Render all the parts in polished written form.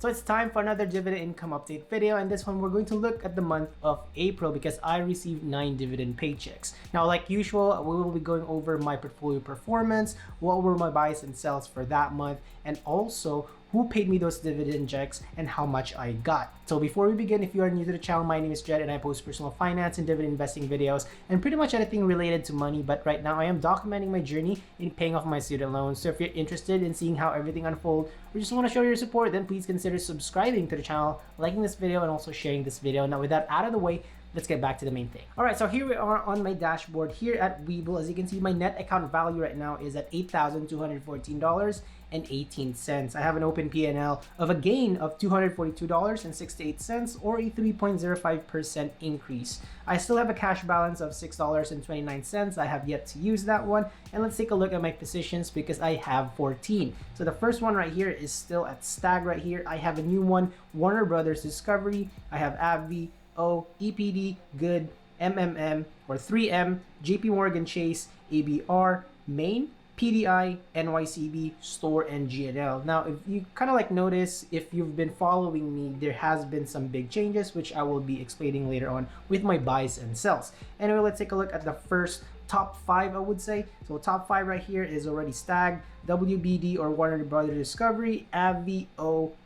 So it's time for another dividend income update video, and this one we're going to look at the month of April because I received 9 dividend paychecks. Now, like usual, we will be going over my portfolio performance, what were my buys and sells for that month, and also who paid me those dividend checks and how much I got. So before we begin, if you are new to the channel, my name is Jed and I post personal finance and dividend investing videos and pretty much anything related to money. But right now I am documenting my journey in paying off my student loans. So if you're interested in seeing how everything unfolds or just want to show your support, then please consider subscribing to the channel, liking this video, and also sharing this video. Now with that out of the way, let's get back to the main thing. All right, so here we are on my dashboard here at Webull. As you can see, my net account value right now is at $8,214.18. I have an open P&L of a gain of $242.68 or a 3.05% increase. I still have a cash balance of $6.29. I have yet to use that one. And let's take a look at my positions because I have 14. So the first one right here is still at Stag right here. I have a new one, Warner Brothers Discovery. I have AbbVie, EPD, Good, MMM or 3M, JP Morgan Chase, ABR, Main, PDI, NYCB, Store, and GNL. Now, if you kind of like notice, if you've been following me, there has been some big changes, which I will be explaining later on with my buys and sells. Anyway, let's take a look at the first top 5, I would say. So top 5 right here is already Stag, WBD or Warner Brothers Discovery, AbbVie,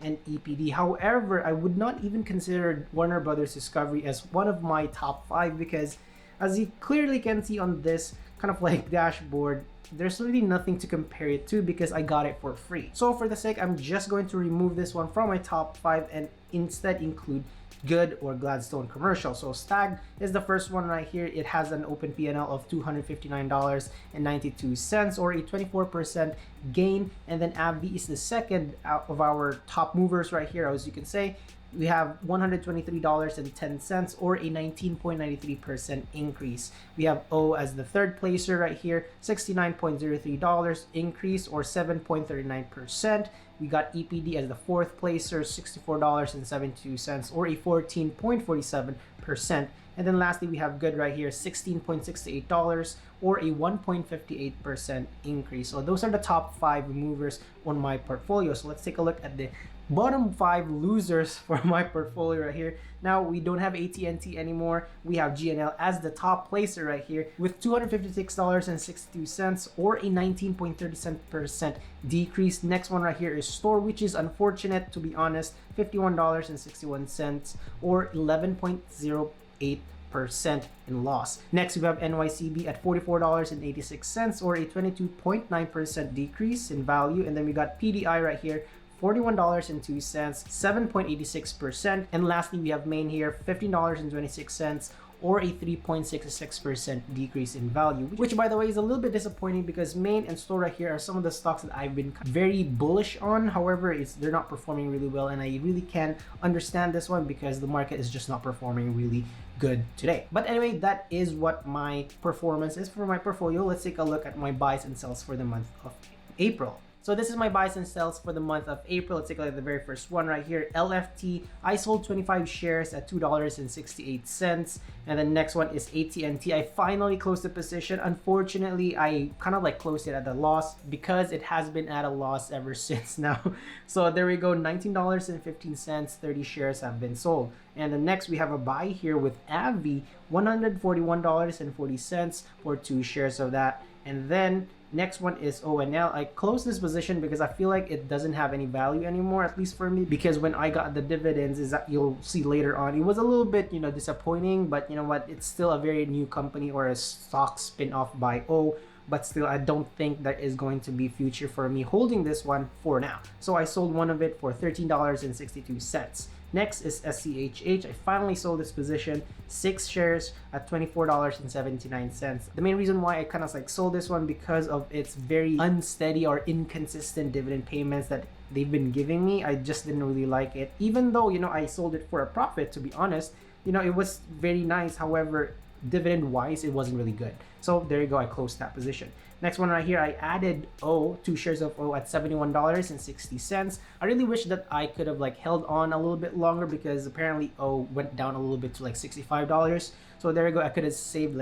and EPD. However, I would not even consider Warner Brothers Discovery as one of my top 5 because as you clearly can see on this kind of like dashboard, there's really nothing to compare it to because I got it for free. So for the sake, I'm just going to remove this one from my top 5 and instead include Good or Gladstone Commercial. So Stag is the first one right here. It has an open P&L of $259.92 or a 24% gain. And then AbbVie is the second out of our top movers right here. As you can say, we have $123.10 or a 19.93% increase. We have O as the third placer right here, $69.03 increase or 7.39%. We got EPD as the fourth placer, $64.72 or a 14.47%. And then lastly, we have Good right here, $16.68 or a 1.58% increase. So those are the top 5 movers on my portfolio. So let's take a look at the bottom 5 losers for my portfolio right here. Now we don't have AT&T anymore. We have GNL as the top placer right here with $256.62 or a 19.37% decrease. Next one right here is Store, which is unfortunate to be honest, $51.61 or 11.08% in loss. Next, we have NYCB at $44.86 or a 22.9% decrease in value. And then we got PDI right here, $41.02, 7.86%. And lastly, we have Main here, $15.26 or a 3.66% decrease in value, which by the way is a little bit disappointing because Main and Store right here are some of the stocks that I've been very bullish on. However, they're not performing really well, and I really can understand this one because the market is just not performing really good today. But anyway, that is what my performance is for my portfolio. Let's take a look at my buys and sells for the month of April. So this is my buys and sells for the month of April. Let's take a look at the very first one right here. LFT, I sold 25 shares at $2.68. And the next one is AT&T. I finally closed the position. Unfortunately, I kind of like closed it at a loss because it has been at a loss ever since now. So there we go, $19.15, 30 shares have been sold. And the next we have a buy here with AbbVie, $141.40 for 2 shares of that. And then next one is ONL. I closed this position because I feel like it doesn't have any value anymore, at least for me, because when I got the dividends, is that you'll see later on, it was a little bit, disappointing, but you know what, it's still a very new company or a stock spin-off by O. But still, I don't think there is going to be future for me holding this one for now. So I sold one of it for $13.62. Next is SCHH. I finally sold this position, 6 shares at $24.79. The main reason why I kind of like sold this one because of its very unsteady or inconsistent dividend payments that they've been giving me. I just didn't really like it, even though, I sold it for a profit, to be honest. It was very nice. However, dividend wise, it wasn't really good. So there you go, I closed that position. Next one right here, I added 2 shares of O at $71.60. I really wish that I could have held on a little bit longer because apparently O went down a little bit to $65. So there you go, I could have saved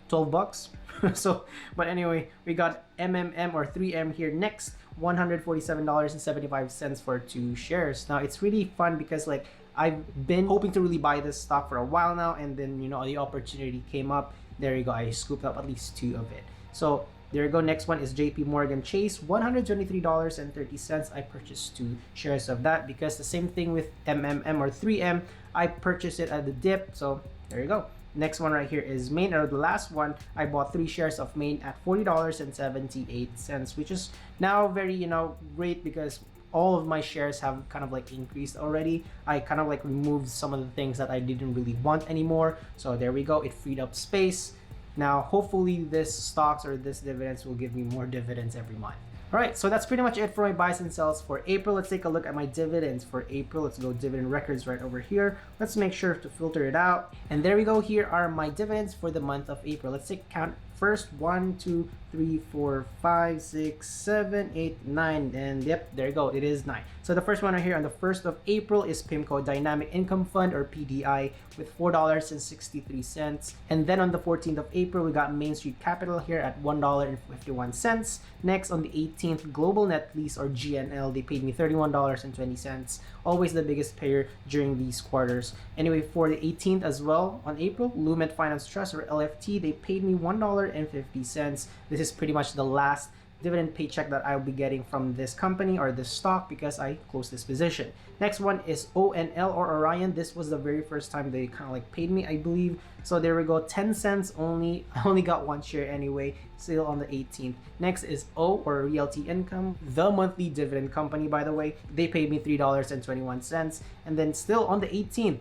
$12 So, but anyway, we got MMM or 3M here next $147.75 for 2 shares. Now it's really fun because like I've been hoping to really buy this stock for a while now, and then the opportunity came up. There you go, I scooped up at least 2 of it. So there you go. Next one is JP Morgan Chase, $123.30. I purchased 2 shares of that because the same thing with MMM or 3M, I purchased it at the dip. So there you go. Next one right here is Main, or the last one. I bought 3 shares of Main at $40.78, which is now very great because all of my shares have kind of like increased already. I kind of like removed some of the things that I didn't really want anymore. So there we go. It freed up space. Now, hopefully this stocks or this dividends will give me more dividends every month. All right, so that's pretty much it for my buys and sells for April. Let's take a look at my dividends for April. Let's go dividend records right over here. Let's make sure to filter it out. And there we go. Here are my dividends for the month of April. Let's take count first. 1, 2, 3, 4, 5, 6, 7, 8, 9, and yep, there you go. It is 9. So the first one right here on the 1st of April is PIMCO Dynamic Income Fund, or PDI, with $4.63. And then on the 14th of April, we got Main Street Capital here at $1.51. Next, on the 18th, Global Net Lease, or GNL, they paid me $31.20. Always the biggest payer during these quarters. Anyway, for the 18th as well, on April, Lument Finance Trust, or LFT, they paid me $1.50. This is pretty much the last dividend paycheck that I'll be getting from this company or this stock because I closed this position. Next one is ONL, or Orion. This was the very first time they kind of like paid me, I believe. So there we go, 10 cents only. I only got 1 share anyway, still on the 18th. Next is O, or Realty Income, the monthly dividend company, by the way. They paid me $3.21. And then still on the 18th,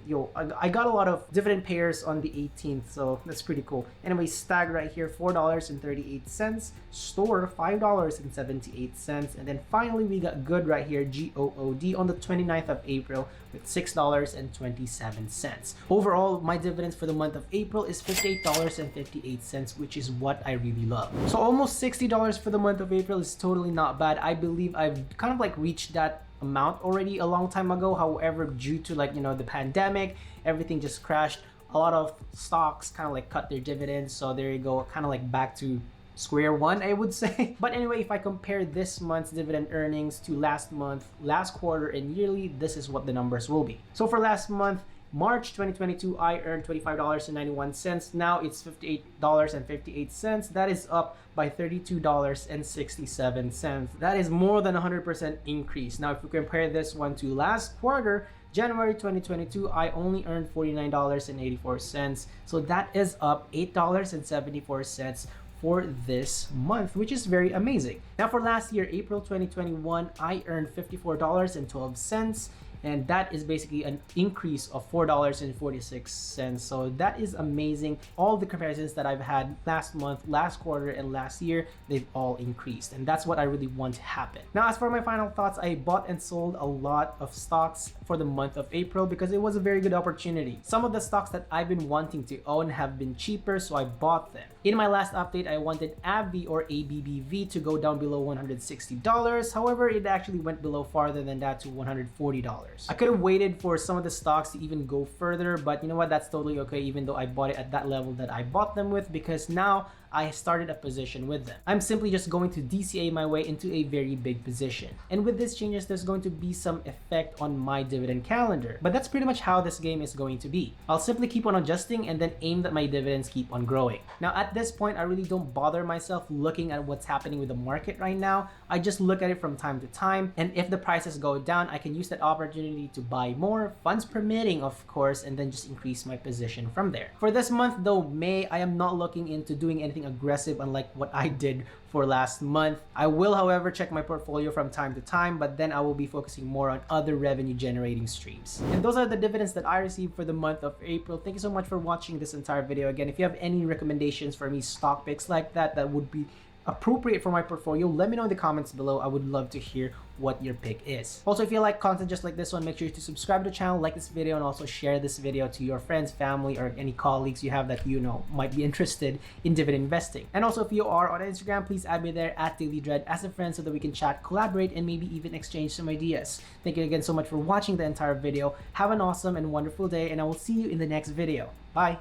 I got a lot of dividend payers on the 18th, so that's pretty cool. Anyway, Stag right here, $4.38. Store, $5.78. And then finally, we got Good right here, GOOD, on the 29th of April with $6.27. Overall, my dividends for the month of April is $58.58, which is what I really love. So almost $60 for the month of April is totally not bad. I believe I've kind of like reached that amount already a long time ago. However, due to like the pandemic, everything just crashed. A lot of stocks kind of like cut their dividends. So there you go, kind of like back to square one, I would say. But anyway, if I compare this month's dividend earnings to last month, last quarter, and yearly, this is what the numbers will be. So for last month, March 2022, I earned $25.91. Now it's $58.58. That is up by $32.67. That is more than 100% increase. Now, if we compare this one to last quarter, January 2022, I only earned $49.84. So that is up $8.74 for this month, which is very amazing. Now for last year, April 2021, I earned $54.12. And that is basically an increase of $4.46. So that is amazing. All the comparisons that I've had last month, last quarter, and last year, they've all increased. And that's what I really want to happen. Now, as for my final thoughts, I bought and sold a lot of stocks for the month of April because it was a very good opportunity. Some of the stocks that I've been wanting to own have been cheaper, so I bought them. In my last update, I wanted AbbVie, or ABBV, to go down below $160. However, it actually went below farther than that to $140. I could have waited for some of the stocks to even go further, but you know what? That's totally okay, even though I bought it at that level that I bought them with, because now I started a position with them. I'm simply just going to DCA my way into a very big position. And with these changes, there's going to be some effect on my dividend calendar. But that's pretty much how this game is going to be. I'll simply keep on adjusting and then aim that my dividends keep on growing. Now, at this point, I really don't bother myself looking at what's happening with the market right now. I just look at it from time to time. And if the prices go down, I can use that opportunity to buy more, funds permitting, of course, and then just increase my position from there. For this month, though, May, I am not looking into doing anything aggressive unlike what I did for last month. I will, however, check my portfolio from time to time, but then I will be focusing more on other revenue generating streams. And those are the dividends that I received for the month of April. Thank you so much for watching this entire video. Again, if you have any recommendations for me, stock picks like that would be appropriate for my portfolio, let me know in the comments below. I would love to hear what your pick is. Also, if you like content just like this one, make sure to subscribe to the channel, like this video, and also share this video to your friends, family, or any colleagues you have that might be interested in dividend investing. And also, if you are on Instagram, please add me there at DailyDread as a friend so that we can chat, collaborate, and maybe even exchange some ideas. Thank you again so much for watching the entire video. Have an awesome and wonderful day, and I will see you in the next video. Bye!